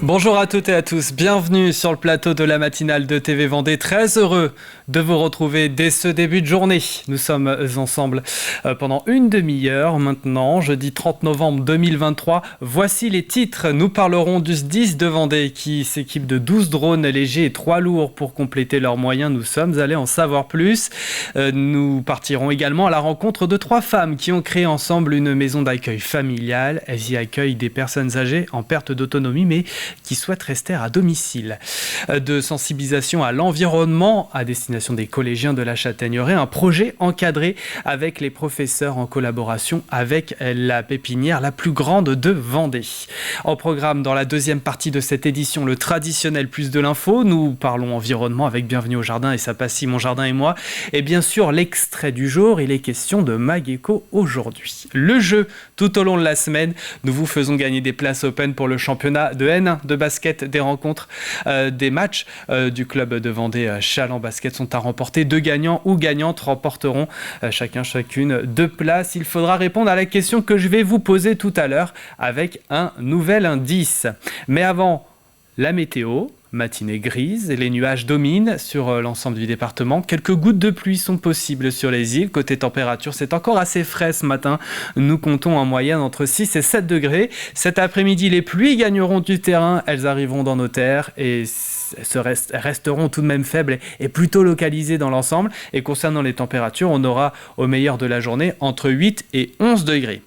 Bonjour à toutes et à tous, bienvenue sur le plateau de la matinale de TV Vendée. Très heureux de vous retrouver dès ce début de journée. Nous sommes ensemble pendant une demi-heure maintenant, jeudi 30 novembre 2023. Voici les titres. Nous parlerons du SDIS de Vendée qui s'équipe de 12 drones légers et 3 lourds pour compléter leurs moyens. Nous sommes allés en savoir plus. Nous partirons également à la rencontre de 3 femmes qui ont créé ensemble une maison d'accueil familiale. Elles y accueillent des personnes âgées en perte d'autonomie mais qui souhaitent rester à domicile. De sensibilisation à l'environnement à destination des collégiens de la Châtaigneraie, un projet encadré avec les professeurs en collaboration avec la pépinière la plus grande de Vendée. En programme dans la deuxième partie de cette édition, le traditionnel plus de l'info. Nous parlons environnement avec Bienvenue au Jardin et sa passie Mon Jardin et moi. Et bien sûr, l'extrait du jour, il est question de Mageco aujourd'hui. Le jeu, tout au long de la semaine, nous vous faisons gagner des places open pour le championnat de N1 de basket, des rencontres, des matchs du club de Vendée Chaland Basket sont à remporter. 2 gagnants ou gagnantes remporteront chacune 2 places. Il faudra répondre à la question que je vais vous poser tout à l'heure avec un nouvel indice. Mais avant, la météo. Matinée grise, et les nuages dominent sur l'ensemble du département. Quelques gouttes de pluie sont possibles sur les îles. Côté température, c'est encore assez frais ce matin. Nous comptons en moyenne entre 6 et 7 degrés. Cet après-midi, les pluies gagneront du terrain. Elles arriveront dans nos terres et resteront tout de même faibles et plutôt localisées dans l'ensemble. Et concernant les températures, on aura au meilleur de la journée entre 8 et 11 degrés.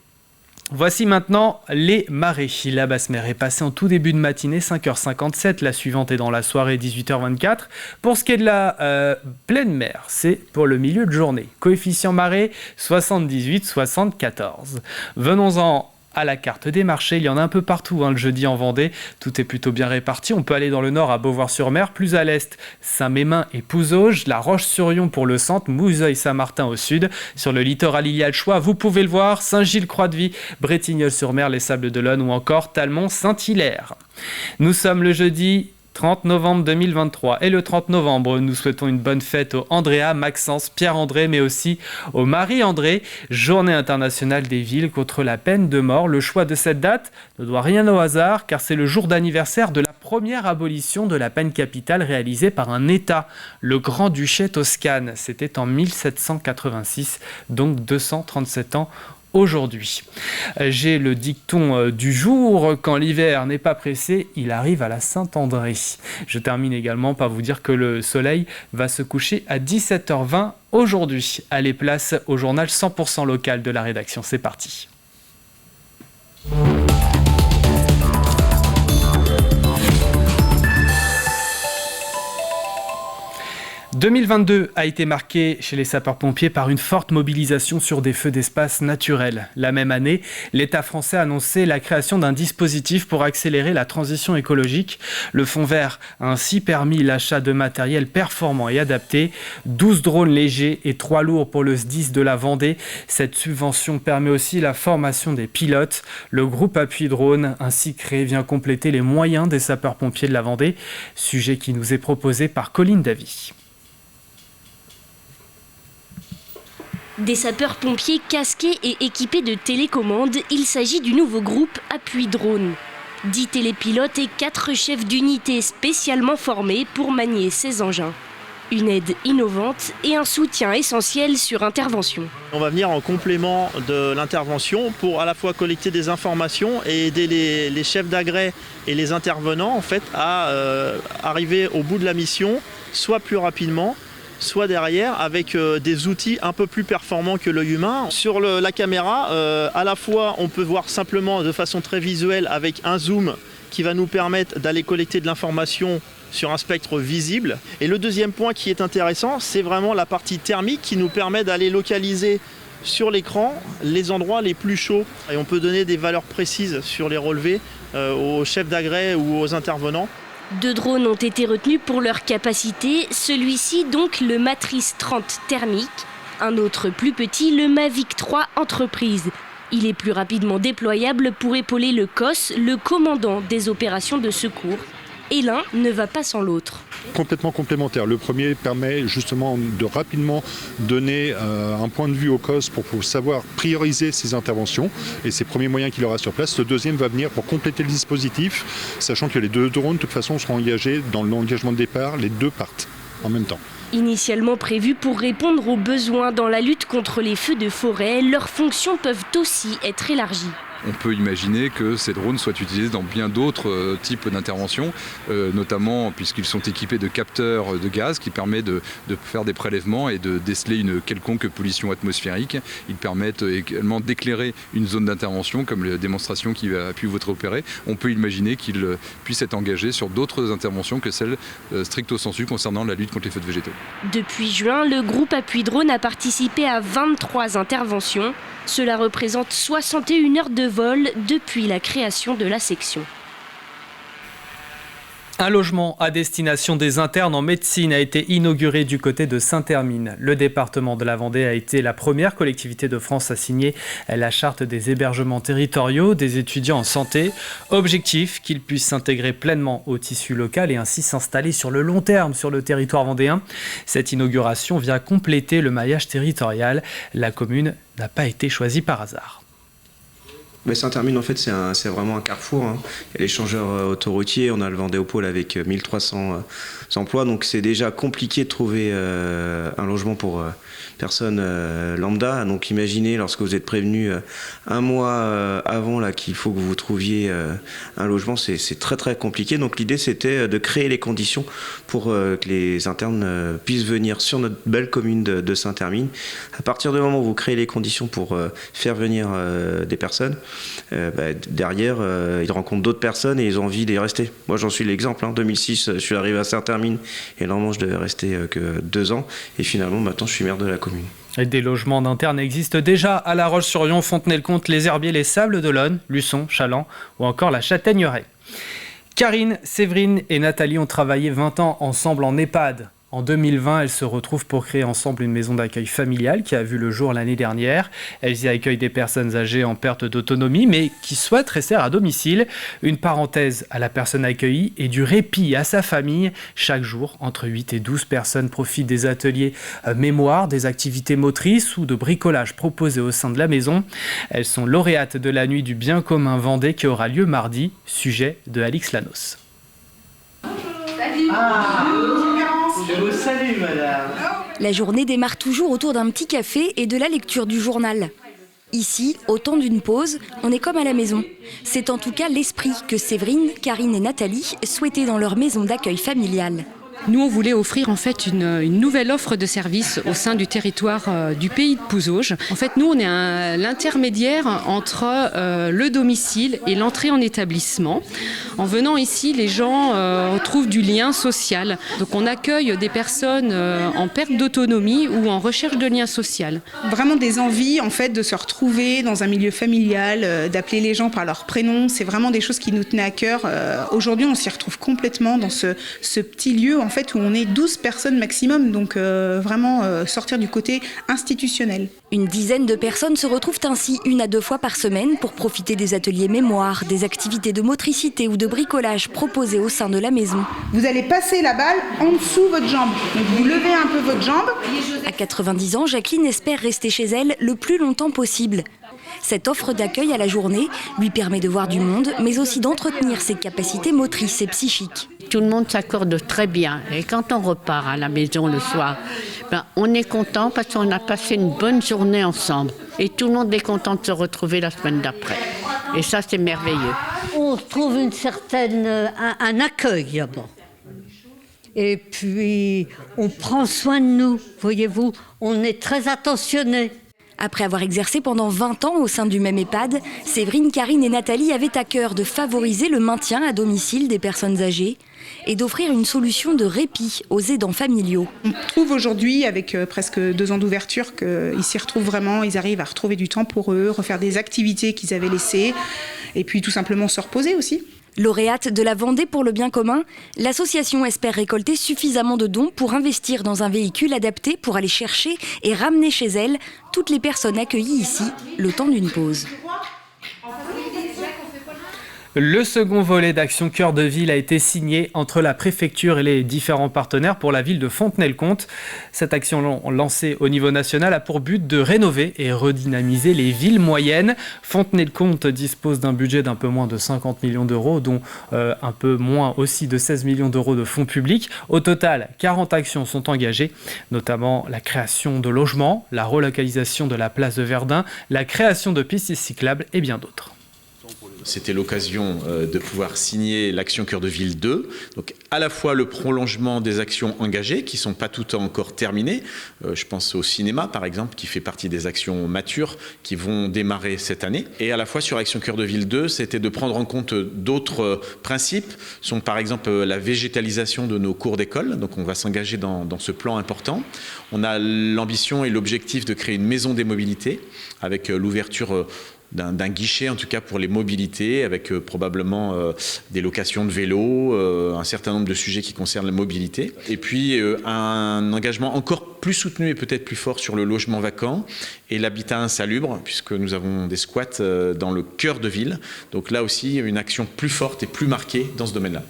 Voici maintenant les marées. La basse mer est passée en tout début de matinée, 5h57. La suivante est dans la soirée, 18h24. Pour ce qui est de la pleine mer, c'est pour le milieu de journée. Coefficient marée, 78-74. Venons-en à la carte des marchés, il y en a un peu partout le jeudi en Vendée, tout est plutôt bien réparti. On peut aller dans le nord à Beauvoir-sur-Mer, plus à l'est Saint-Mémin et Pouzauges, La Roche-sur-Yon pour le centre, Mouzeuil-Saint-Martin au sud. Sur le littoral, il y a le choix, vous pouvez le voir, Saint-Gilles-Croix-de-Vie, Bretignolles-sur-Mer, les Sables d'Olonne ou encore Talmont-Saint-Hilaire. Nous sommes le jeudi 30 novembre 2023 et le 30 novembre, nous souhaitons une bonne fête au Andrea, Maxence, Pierre-André, mais aussi au Marie-André, journée internationale des villes contre la peine de mort. Le choix de cette date ne doit rien au hasard car c'est le jour d'anniversaire de la première abolition de la peine capitale réalisée par un État, le Grand-Duché Toscane. C'était en 1786, donc 237 ans aujourd'hui. J'ai le dicton du jour, quand l'hiver n'est pas pressé, il arrive à la Saint-André. Je termine également par vous dire que le soleil va se coucher à 17h20 aujourd'hui. Allez, place au journal 100% local de la rédaction. C'est parti. 2022 a été marqué chez les sapeurs-pompiers par une forte mobilisation sur des feux d'espace naturels. La même année, l'État français a annoncé la création d'un dispositif pour accélérer la transition écologique. Le Fonds vert a ainsi permis l'achat de matériel performant et adapté, 12 drones légers et 3 lourds pour le SDIS de la Vendée. Cette subvention permet aussi la formation des pilotes. Le groupe Appui Drone ainsi créé vient compléter les moyens des sapeurs-pompiers de la Vendée, sujet qui nous est proposé par Colline Davy. Des sapeurs-pompiers casqués et équipés de télécommandes, il s'agit du nouveau groupe Appui Drone. 10 télépilotes et 4 chefs d'unité spécialement formés pour manier ces engins. Une aide innovante et un soutien essentiel sur intervention. On va venir en complément de l'intervention pour à la fois collecter des informations et aider les chefs d'agrès et les intervenants en fait, à arriver au bout de la mission, soit plus rapidement, soit derrière avec des outils un peu plus performants que l'œil humain. Sur la caméra, à la fois on peut voir simplement de façon très visuelle avec un zoom qui va nous permettre d'aller collecter de l'information sur un spectre visible. Et le deuxième point qui est intéressant, c'est vraiment la partie thermique qui nous permet d'aller localiser sur l'écran les endroits les plus chauds. Et on peut donner des valeurs précises sur les relevés aux chefs d'agrès ou aux intervenants. 2 drones ont été retenus pour leur capacité, celui-ci donc le Matrice 30 thermique, un autre plus petit, le Mavic 3 Entreprise. Il est plus rapidement déployable pour épauler le COS, le commandant des opérations de secours. et l'un ne va pas sans l'autre. Complètement complémentaire. Le premier permet justement de rapidement donner un point de vue au COS pour savoir prioriser ses interventions et ses premiers moyens qu'il aura sur place. Le deuxième va venir pour compléter le dispositif, sachant que les 2 drones de toute façon seront engagés dans l'engagement de départ, les 2 partent en même temps. Initialement prévus pour répondre aux besoins dans la lutte contre les feux de forêt, leurs fonctions peuvent aussi être élargies. On peut imaginer que ces drones soient utilisés dans bien d'autres types d'interventions, notamment puisqu'ils sont équipés de capteurs de gaz qui permettent de faire des prélèvements et de déceler une quelconque pollution atmosphérique. Ils permettent également d'éclairer une zone d'intervention comme la démonstration qui a pu être opérée. On peut imaginer qu'ils puissent être engagés sur d'autres interventions que celles stricto sensu concernant la lutte contre les feux de végétaux. Depuis juin, le groupe Appui Drone a participé à 23 interventions. Cela représente 61 heures de vol depuis la création de la section. Un logement à destination des internes en médecine a été inauguré du côté de Saint-Hermine. Le département de la Vendée a été la première collectivité de France à signer la charte des hébergements territoriaux des étudiants en santé. Objectif, qu'ils puissent s'intégrer pleinement au tissu local et ainsi s'installer sur le long terme sur le territoire vendéen. Cette inauguration vient compléter le maillage territorial. La commune n'a pas été choisie par hasard. Mais Saint-Hermine, en fait, c'est vraiment un carrefour. Il y a l'échangeur autoroutier, on a le Vendéopole avec 1300 emplois, donc c'est déjà compliqué de trouver un logement pour personnes lambda. Donc imaginez, lorsque vous êtes prévenu un mois avant là, qu'il faut que vous trouviez un logement, c'est très très compliqué. Donc l'idée, c'était de créer les conditions pour que les internes puissent venir sur notre belle commune de Saint-Hermine. À partir du moment où vous créez les conditions pour faire venir des personnes, derrière, ils rencontrent d'autres personnes et ils ont envie d'y rester. Moi, j'en suis l'exemple. En 2006, je suis arrivé à Saint-Hermine et normalement, je devais rester que 2 ans. Et finalement, maintenant, je suis maire de la commune. Et des logements d'internes existent déjà à La Roche-sur-Yon, Fontenay-le-Comte, Les Herbiers, les Sables d'Olonne, Luçon, Chaland ou encore la Châtaigneraie. Karine, Séverine et Nathalie ont travaillé 20 ans ensemble en EHPAD. En 2020, elles se retrouvent pour créer ensemble une maison d'accueil familiale qui a vu le jour l'année dernière. Elles y accueillent des personnes âgées en perte d'autonomie, mais qui souhaitent rester à domicile. Une parenthèse à la personne accueillie et du répit à sa famille. Chaque jour, entre 8 et 12 personnes profitent des ateliers mémoire, des activités motrices ou de bricolage proposés au sein de la maison. Elles sont lauréates de la nuit du bien commun Vendée qui aura lieu mardi. Sujet de Alix Lanos. Salut. Je vous salue, madame. La journée démarre toujours autour d'un petit café et de la lecture du journal. Ici, au temps d'une pause, on est comme à la maison. C'est en tout cas l'esprit que Séverine, Karine et Nathalie souhaitaient dans leur maison d'accueil familiale. Nous, on voulait offrir en fait une nouvelle offre de service au sein du territoire du pays de Pouzauges. En fait, nous, on est l'intermédiaire entre le domicile et l'entrée en établissement. En venant ici, les gens retrouvent du lien social. Donc, on accueille des personnes en perte d'autonomie ou en recherche de lien social. Vraiment des envies en fait de se retrouver dans un milieu familial, d'appeler les gens par leur prénom. C'est vraiment des choses qui nous tenaient à cœur. Aujourd'hui, on s'y retrouve complètement dans ce petit lieu en fait où on est 12 personnes maximum, donc vraiment sortir du côté institutionnel. Une dizaine de personnes se retrouvent ainsi 1 à 2 fois par semaine pour profiter des ateliers mémoire, des activités de motricité ou de bricolage proposées au sein de la maison. Vous allez passer la balle en dessous votre jambe, donc vous levez un peu votre jambe. À 90 ans, Jacqueline espère rester chez elle le plus longtemps possible. Cette offre d'accueil à la journée lui permet de voir du monde, mais aussi d'entretenir ses capacités motrices et psychiques. Tout le monde s'accorde très bien. Et quand on repart à la maison le soir, on est content parce qu'on a passé une bonne journée ensemble. Et tout le monde est content de se retrouver la semaine d'après. Et ça, c'est merveilleux. On trouve un accueil d'abord. Et puis, on prend soin de nous, voyez-vous. On est très attentionnés. Après avoir exercé pendant 20 ans au sein du même EHPAD, Séverine, Karine et Nathalie avaient à cœur de favoriser le maintien à domicile des personnes âgées et d'offrir une solution de répit aux aidants familiaux. On trouve aujourd'hui, avec presque 2 ans d'ouverture, qu'ils s'y retrouvent vraiment, ils arrivent à retrouver du temps pour eux, refaire des activités qu'ils avaient laissées, et puis tout simplement se reposer aussi. Lauréate de la Vendée pour le bien commun, l'association espère récolter suffisamment de dons pour investir dans un véhicule adapté pour aller chercher et ramener chez elle toutes les personnes accueillies ici, le temps d'une pause. Le second volet d'Action Cœur de Ville a été signé entre la préfecture et les différents partenaires pour la ville de Fontenay-le-Comte. Cette action lancée au niveau national a pour but de rénover et redynamiser les villes moyennes. Fontenay-le-Comte dispose d'un budget d'un peu moins de 50 millions d'euros, dont un peu moins aussi de 16 millions d'euros de fonds publics. Au total, 40 actions sont engagées, notamment la création de logements, la relocalisation de la place de Verdun, la création de pistes cyclables et bien d'autres. C'était l'occasion de pouvoir signer l'Action Cœur de Ville 2. Donc à la fois le prolongement des actions engagées qui ne sont pas toutes encore terminées. Je pense au cinéma par exemple qui fait partie des actions matures qui vont démarrer cette année. Et à la fois sur Action Cœur de Ville 2, c'était de prendre en compte d'autres principes. Sont par exemple la végétalisation de nos cours d'école. Donc on va s'engager dans ce plan important. On a l'ambition et l'objectif de créer une maison des mobilités avec l'ouverture d'un guichet en tout cas pour les mobilités avec probablement des locations de vélos, un certain nombre de sujets qui concernent la mobilité et puis un engagement encore plus soutenu et peut-être plus fort sur le logement vacant et l'habitat insalubre puisque nous avons des squats dans le cœur de ville. Donc là aussi une action plus forte et plus marquée dans ce domaine-là.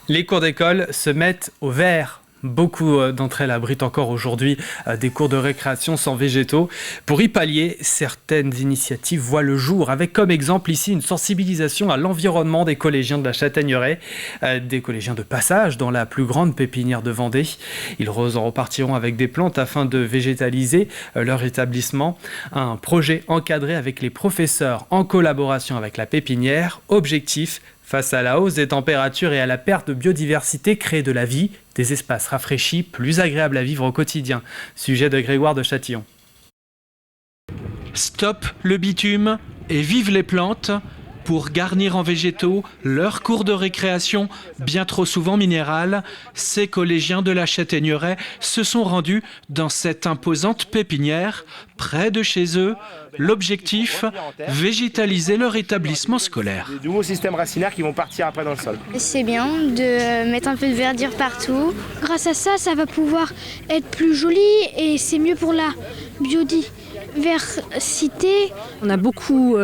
Les cours d'école se mettent au vert. Beaucoup d'entre elles abritent encore aujourd'hui des cours de récréation sans végétaux. Pour y pallier, certaines initiatives voient le jour, avec comme exemple ici une sensibilisation à l'environnement des collégiens de la Châtaigneraie, des collégiens de passage dans la plus grande pépinière de Vendée. Ils en repartiront avec des plantes afin de végétaliser leur établissement. Un projet encadré avec les professeurs en collaboration avec la pépinière. Objectif: face à la hausse des températures et à la perte de biodiversité, créer de la vie, des espaces rafraîchis, plus agréables à vivre au quotidien. Sujet de Grégoire de Châtillon. Stop le bitume et vive les plantes. Pour garnir en végétaux leur cours de récréation, bien trop souvent minéral, ces collégiens de la Châtaigneraie se sont rendus dans cette imposante pépinière, près de chez eux. L'objectif, végétaliser leur établissement scolaire. Des nouveaux systèmes racinaires qui vont partir après dans le sol. C'est bien de mettre un peu de verdure partout. Grâce à ça, ça va pouvoir être plus joli et c'est mieux pour la biodiversité. On a beaucoup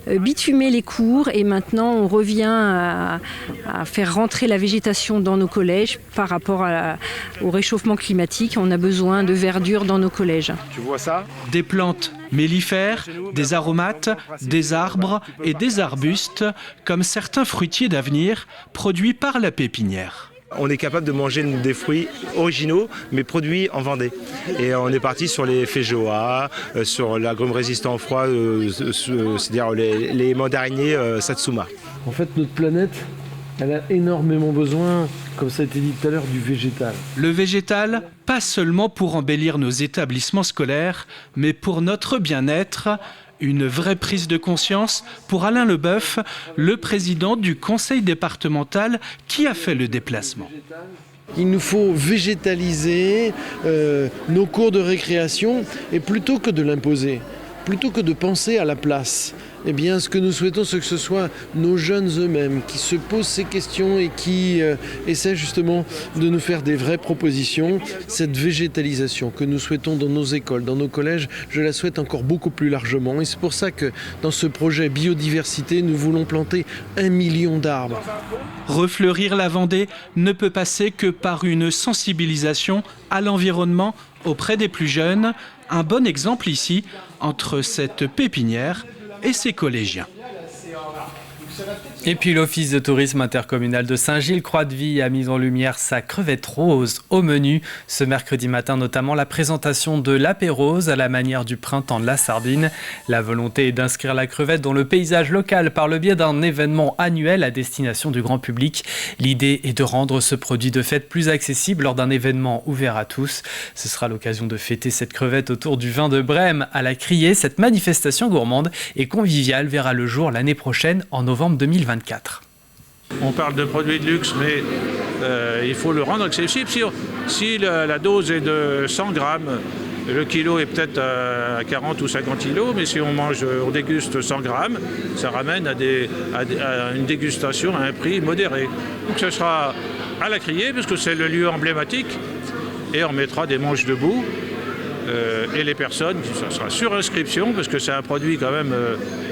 bitumé les cours et maintenant on revient à faire rentrer la végétation dans nos collèges par rapport au réchauffement climatique. On a besoin de verdure dans nos collèges. Tu vois ça ? Des plantes mellifères, des aromates, des arbres et des arbustes, comme certains fruitiers d'avenir produits par la pépinière. On est capable de manger des fruits originaux, mais produits en Vendée. Et on est parti sur les féjoas, sur l'agrume résistant au froid, c'est-à-dire les mandariniers Satsuma. En fait, notre planète, elle a énormément besoin, comme ça a été dit tout à l'heure, du végétal. Le végétal, pas seulement pour embellir nos établissements scolaires, mais pour notre bien-être. Une vraie prise de conscience pour Alain Leboeuf, le président du conseil départemental qui a fait le déplacement. Il nous faut végétaliser nos cours de récréation et plutôt que de l'imposer, plutôt que de penser à la place, eh bien, ce que nous souhaitons, c'est que ce soit nos jeunes eux-mêmes qui se posent ces questions et qui essaient justement de nous faire des vraies propositions. Cette végétalisation que nous souhaitons dans nos écoles, dans nos collèges, je la souhaite encore beaucoup plus largement. Et c'est pour ça que dans ce projet biodiversité, nous voulons planter 1 million d'arbres. Refleurir la Vendée ne peut passer que par une sensibilisation à l'environnement auprès des plus jeunes. Un bon exemple ici, entre cette pépinière et ses collégiens. Et puis l'Office de tourisme intercommunal de Saint-Gilles-Croix-de-Vie a mis en lumière sa crevette rose au menu. Ce mercredi matin, notamment la présentation de l'apérose à la manière du printemps de la sardine. La volonté est d'inscrire la crevette dans le paysage local par le biais d'un événement annuel à destination du grand public. L'idée est de rendre ce produit de fête plus accessible lors d'un événement ouvert à tous. Ce sera l'occasion de fêter cette crevette autour du vin de Brême à la Criée. Cette manifestation gourmande et conviviale verra le jour l'année prochaine en novembre 2024. On parle de produits de luxe, mais il faut le rendre accessible. Si la dose est de 100 grammes, le kilo est peut-être à 40 ou 50 kilos, mais si on déguste 100 grammes, ça ramène à une dégustation à un prix modéré. Donc ce sera à la Criée, parce que c'est le lieu emblématique, et on mettra des manches debout. Et les personnes, ça sera sur inscription, parce que c'est un produit quand même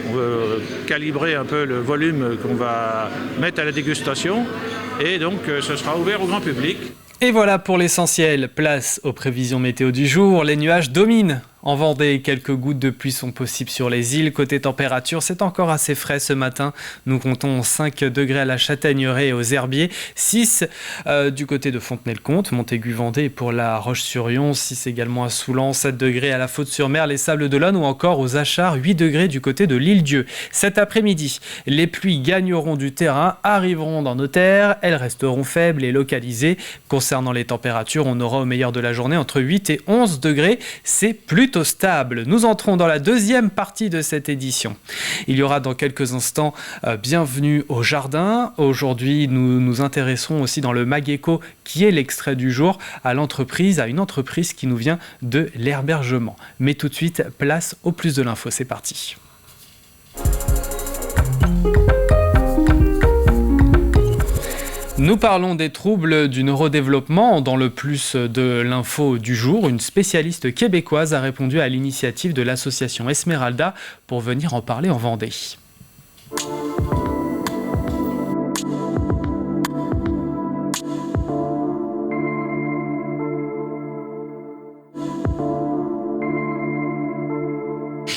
On veut calibrer un peu le volume qu'on va mettre à la dégustation. Et donc, ce sera ouvert au grand public. Et voilà pour l'essentiel. Place aux prévisions météo du jour. Les nuages dominent en Vendée. Quelques gouttes de pluie sont possibles sur les îles. Côté température, c'est encore assez frais ce matin. Nous comptons 5 degrés à la Châtaigneraie et aux Herbiers, 6 du côté de Fontenay-le-Comte, Montaigu-Vendée, et pour la Roche-sur-Yon, 6 également à Soulan, 7 degrés à la Faute-sur-Mer, les Sables-d'Olonne ou encore aux Achats, 8 degrés du côté de l'Île-Dieu. Cet après-midi, les pluies gagneront du terrain, arriveront dans nos terres. Elles resteront faibles et localisées. Concernant les températures, on aura au meilleur de la journée entre 8 et 11 degrés. C'est plutôt stable. Nous entrons dans la deuxième partie de cette édition. Il y aura dans quelques instants Bienvenue au jardin. Aujourd'hui, nous nous intéresserons aussi dans le Mageco, qui est l'extrait du jour, à une entreprise qui nous vient de l'herbergement. Mais tout de suite, place au plus de l'info. C'est parti. Nous parlons des troubles du neurodéveloppement dans le plus de l'info du jour. Une spécialiste québécoise a répondu à l'initiative de l'association Esmeralda pour venir en parler en Vendée.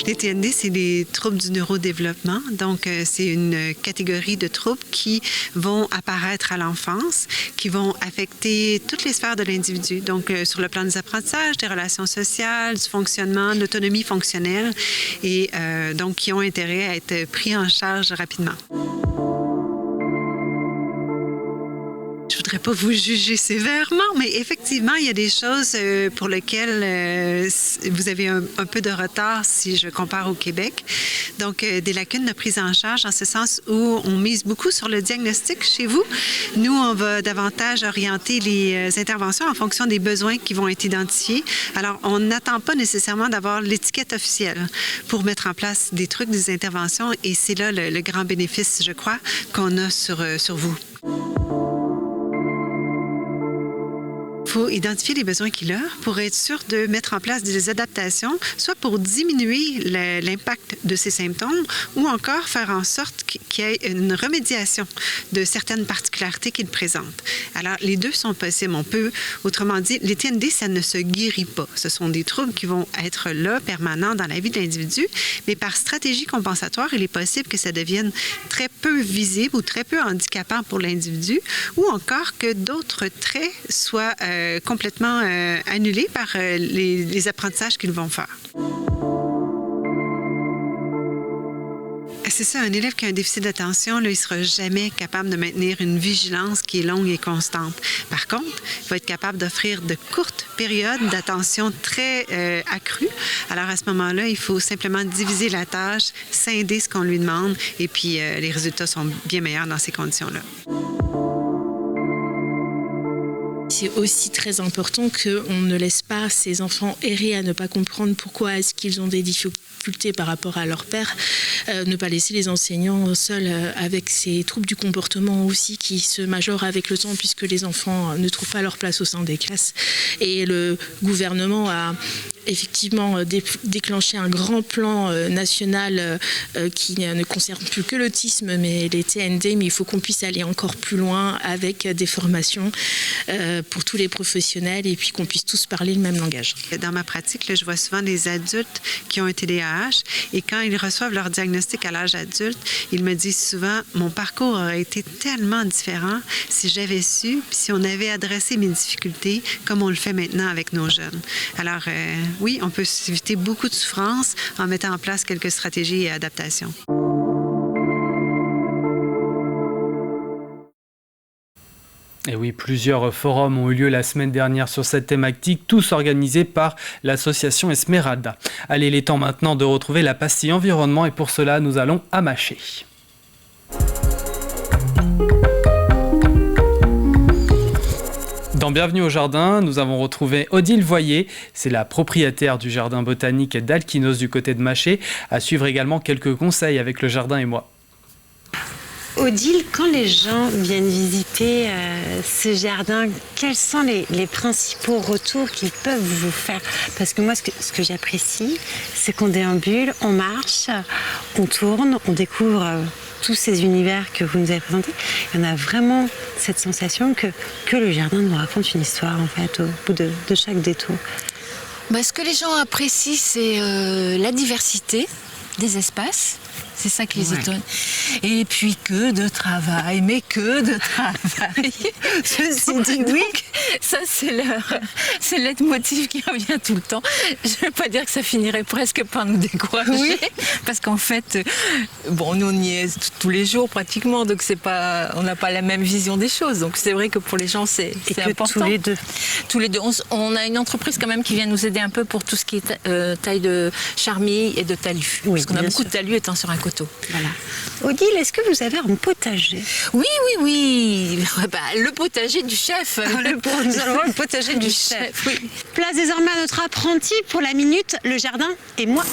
Les TND, c'est les troubles du neurodéveloppement. Donc, c'est une catégorie de troubles qui vont apparaître à l'enfance, qui vont affecter toutes les sphères de l'individu. Donc, sur le plan des apprentissages, des relations sociales, du fonctionnement, de l'autonomie fonctionnelle, et donc qui ont intérêt à être pris en charge rapidement. Je voudrais pas vous juger sévèrement, mais effectivement, il y a des choses pour lesquelles vous avez un peu de retard si je compare au Québec. Donc, des lacunes de prise en charge en ce sens où on mise beaucoup sur le diagnostic chez vous. Nous, on va davantage orienter les interventions en fonction des besoins qui vont être identifiés. Alors, on n'attend pas nécessairement d'avoir l'étiquette officielle pour mettre en place des trucs, des interventions, et c'est là le grand bénéfice, je crois, qu'on a sur vous. Il faut identifier les besoins qu'il a pour être sûr de mettre en place des adaptations, soit pour diminuer l'impact de ces symptômes ou encore faire en sorte qu'il y ait une remédiation de certaines particularités qu'il présente. Alors, les deux sont possibles. On peut, autrement dit, les TND, ça ne se guérit pas. Ce sont des troubles qui vont être là, permanents dans la vie de l'individu, mais par stratégie compensatoire, il est possible que ça devienne très peu visible ou très peu handicapant pour l'individu, ou encore que d'autres traits soient complètement annulés par les apprentissages qu'ils vont faire. C'est ça, un élève qui a un déficit d'attention, là, il ne sera jamais capable de maintenir une vigilance qui est longue et constante. Par contre, il va être capable d'offrir de courtes périodes d'attention très accrues. Alors, à ce moment-là, il faut simplement diviser la tâche, scinder ce qu'on lui demande, et puis les résultats sont bien meilleurs dans ces conditions-là. C'est aussi très important qu'on ne laisse pas ces enfants errer à ne pas comprendre pourquoi est-ce qu'ils ont des difficultés par rapport à leur père. Ne pas laisser les enseignants seuls avec ces troubles du comportement aussi qui se majorent avec le temps puisque les enfants ne trouvent pas leur place au sein des classes. Et le gouvernement a effectivement déclenché un grand plan national qui ne concerne plus que l'autisme mais les TND, mais il faut qu'on puisse aller encore plus loin avec des formations pour tous les professionnels et puis qu'on puisse tous parler le même langage. Dans ma pratique, là, je vois souvent des adultes qui ont un TDAH et quand ils reçoivent leur diagnostic à l'âge adulte, ils me disent souvent « Mon parcours aurait été tellement différent si j'avais su, puis si on avait adressé mes difficultés comme on le fait maintenant avec nos jeunes. » Alors, oui, on peut éviter beaucoup de souffrance en mettant en place quelques stratégies et adaptations. Et oui, plusieurs forums ont eu lieu la semaine dernière sur cette thématique, tous organisés par l'association Esmeralda. Allez, il est temps maintenant de retrouver la pastille environnement et pour cela, nous allons à Maché. Dans Bienvenue au jardin, nous avons retrouvé Odile Voyer, c'est la propriétaire du jardin botanique d'Alquinos du côté de Maché. À suivre également quelques conseils avec le jardin et moi. Odile, quand les gens viennent visiter ce jardin, quels sont les principaux retours qu'ils peuvent vous faire? Parce que moi, ce que j'apprécie, c'est qu'on déambule, on marche, on tourne, on découvre tous ces univers que vous nous avez présentés. Et on a vraiment cette sensation que le jardin nous raconte une histoire, en fait, au bout de chaque détour. Ce que les gens apprécient, c'est la diversité des espaces. C'est ça qui les étonne. Et puis que de travail, mais que de travail. Ceci dit, oui, ça c'est le leitmotiv qui revient tout le temps. Je ne veux pas dire que ça finirait presque par nous décourager, oui. Parce qu'en fait, nous on y est tous les jours pratiquement, donc on n'a pas la même vision des choses. Donc c'est vrai que pour les gens c'est important. Tous les deux. On a une entreprise quand même qui vient nous aider un peu pour tout ce qui est taille de charmille et de talus. Oui, parce qu'on a beaucoup de talus étant sur un coteau. Voilà. Odile, est-ce que vous avez un potager? Oui. Le potager du chef. Nous allons voir le potager du chef. Oui. Place désormais à notre apprenti pour la minute, le jardin et moi.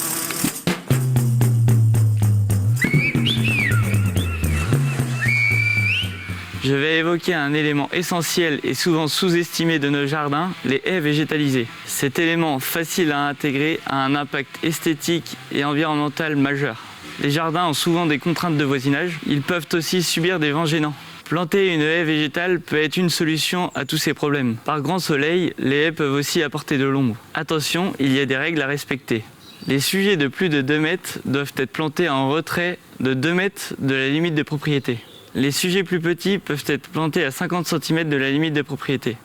Je vais évoquer un élément essentiel et souvent sous-estimé de nos jardins, les haies végétalisées. Cet élément facile à intégrer a un impact esthétique et environnemental majeur. Les jardins ont souvent des contraintes de voisinage. Ils peuvent aussi subir des vents gênants. Planter une haie végétale peut être une solution à tous ces problèmes. Par grand soleil, les haies peuvent aussi apporter de l'ombre. Attention, il y a des règles à respecter. Les sujets de plus de 2 mètres doivent être plantés en retrait de 2 mètres de la limite de propriété. Les sujets plus petits peuvent être plantés à 50 cm de la limite de propriété.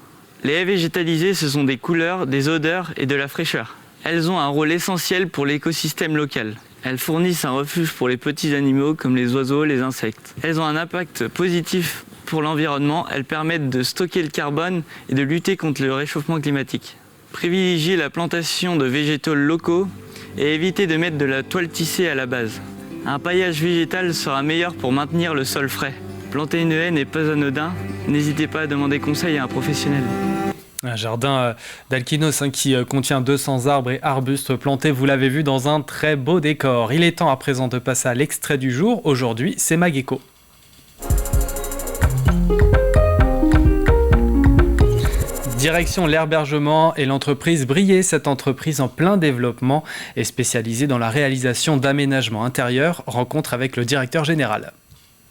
Les haies végétalisées, ce sont des couleurs, des odeurs et de la fraîcheur. Elles ont un rôle essentiel pour l'écosystème local. Elles fournissent un refuge pour les petits animaux comme les oiseaux, les insectes. Elles ont un impact positif pour l'environnement. Elles permettent de stocker le carbone et de lutter contre le réchauffement climatique. Privilégiez la plantation de végétaux locaux et évitez de mettre de la toile tissée à la base. Un paillage végétal sera meilleur pour maintenir le sol frais. Planter une haie n'est pas anodin. N'hésitez pas à demander conseil à un professionnel. Un jardin d'Alquinos qui contient 200 arbres et arbustes plantés, vous l'avez vu, dans un très beau décor. Il est temps à présent de passer à l'extrait du jour. Aujourd'hui, c'est Mageco. Direction l'herbergement et l'entreprise Brié. Cette entreprise en plein développement est spécialisée dans la réalisation d'aménagements intérieurs. Rencontre avec le directeur général.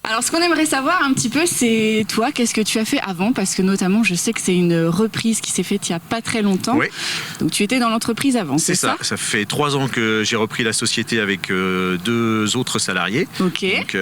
Alors ce qu'on aimerait savoir un petit peu, c'est toi, qu'est-ce que tu as fait avant? Parce que notamment, je sais que c'est une reprise qui s'est faite il n'y a pas très longtemps. Oui. Donc tu étais dans l'entreprise avant, c'est ça? Ça fait 3 ans que j'ai repris la société avec 2 autres salariés. Ok. Donc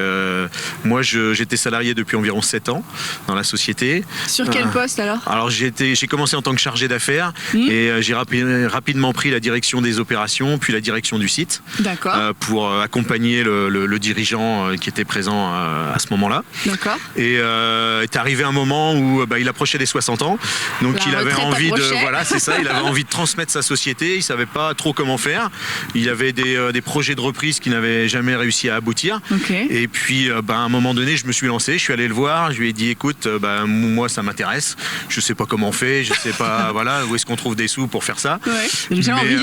moi, j'étais salarié depuis environ 7 ans dans la société. Sur quel poste alors? Alors j'ai commencé en tant que chargé d'affaires et j'ai rapidement pris la direction des opérations, puis la direction du site. D'accord. Pour accompagner le dirigeant qui était présent à ce moment-là. D'accord. Et est arrivé un moment où il approchait des 60 ans, donc il avait envie il avait envie de transmettre sa société. Il savait pas trop comment faire. Il avait des projets de reprise qui n'avaient jamais réussi à aboutir. Okay. Et puis à un moment donné, je me suis lancé. Je suis allé le voir. Je lui ai dit écoute, moi ça m'intéresse. Je sais pas comment on fait. Je sais pas où est-ce qu'on trouve des sous pour faire ça. Ouais, j'ai envie.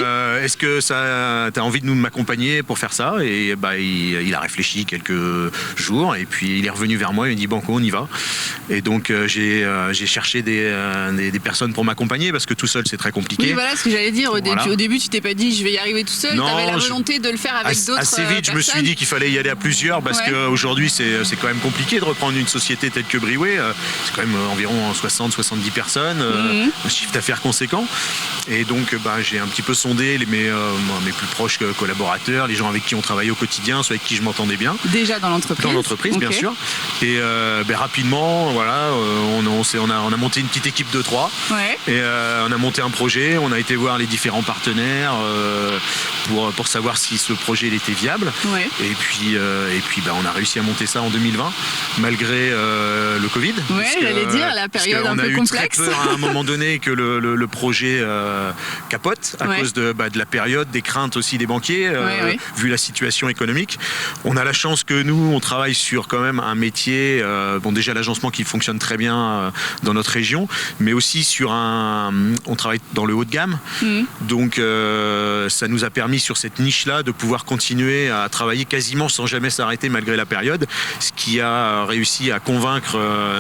Est-ce que t'as envie de m'accompagner pour faire ça? Et il a réfléchi quelques jours et puis il est revenu vers moi, il m'a dit Banco, on y va. Et donc j'ai cherché des personnes pour m'accompagner parce que tout seul c'est très compliqué. Oui, voilà ce que j'allais dire. Au début, tu t'es pas dit je vais y arriver tout seul. Tu avais la volonté de le faire avec d'autres Assez vite, je me suis dit qu'il fallait y aller à plusieurs parce qu'aujourd'hui c'est quand même compliqué de reprendre une société telle que Brioué. C'est quand même environ 60-70 personnes, un chiffre d'affaires conséquent. Et donc j'ai un petit peu sondé mes plus proches collaborateurs, les gens avec qui on travaillait au quotidien, ceux avec qui je m'entendais bien. Déjà dans l'entreprise. Dans l'entreprise, bien sûr. Et rapidement, on a monté une petite équipe de 3. Ouais. Et on a monté un projet. On a été voir les différents partenaires pour savoir si ce projet il était viable. Ouais. Et puis on a réussi à monter ça en 2020, malgré le Covid. Ouais, j'allais dire la période un peu complexe. On a eu très peur à un moment donné que le projet capote à cause de la période, des craintes aussi des banquiers, vu la situation économique. On a la chance que nous, on travaille sur quand même un métier métier. Bon, déjà l'agencement qui fonctionne très bien dans notre région, mais aussi on travaille dans le haut de gamme. Donc ça nous a permis sur cette niche-là de pouvoir continuer à travailler quasiment sans jamais s'arrêter malgré la période, ce qui a réussi à convaincre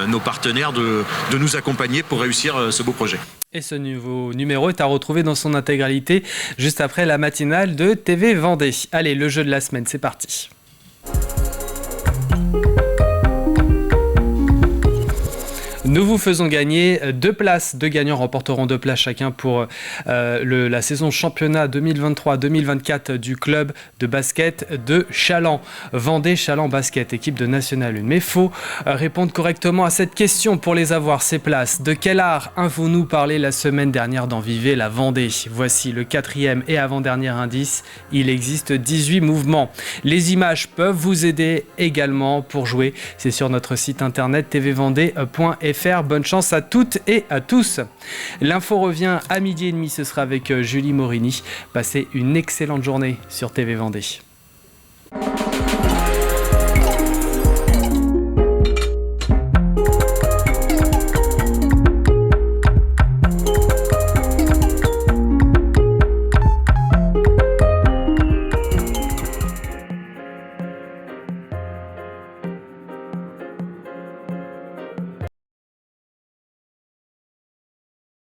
nos partenaires de nous accompagner pour réussir ce beau projet. Et ce nouveau numéro est à retrouver dans son intégralité juste après la matinale de TV Vendée. Allez, le jeu de la semaine, c'est parti. Nous vous faisons gagner 2 places. 2 gagnants remporteront 2 places chacun pour la saison championnat 2023-2024 du club de basket de Chaland. Vendée Chaland Basket, équipe de National 1. Mais il faut répondre correctement à cette question pour les avoir, ces places. De quel art avons-nous parlé la semaine dernière dans Vivez la Vendée? Voici le 4e et avant-dernier indice. Il existe 18 mouvements. Les images peuvent vous aider également pour jouer. C'est sur notre site internet tvvendée.fr. Bonne chance à toutes et à tous. L'info revient à 12h30, ce sera avec Julie Morini. Passez une excellente journée sur TV Vendée.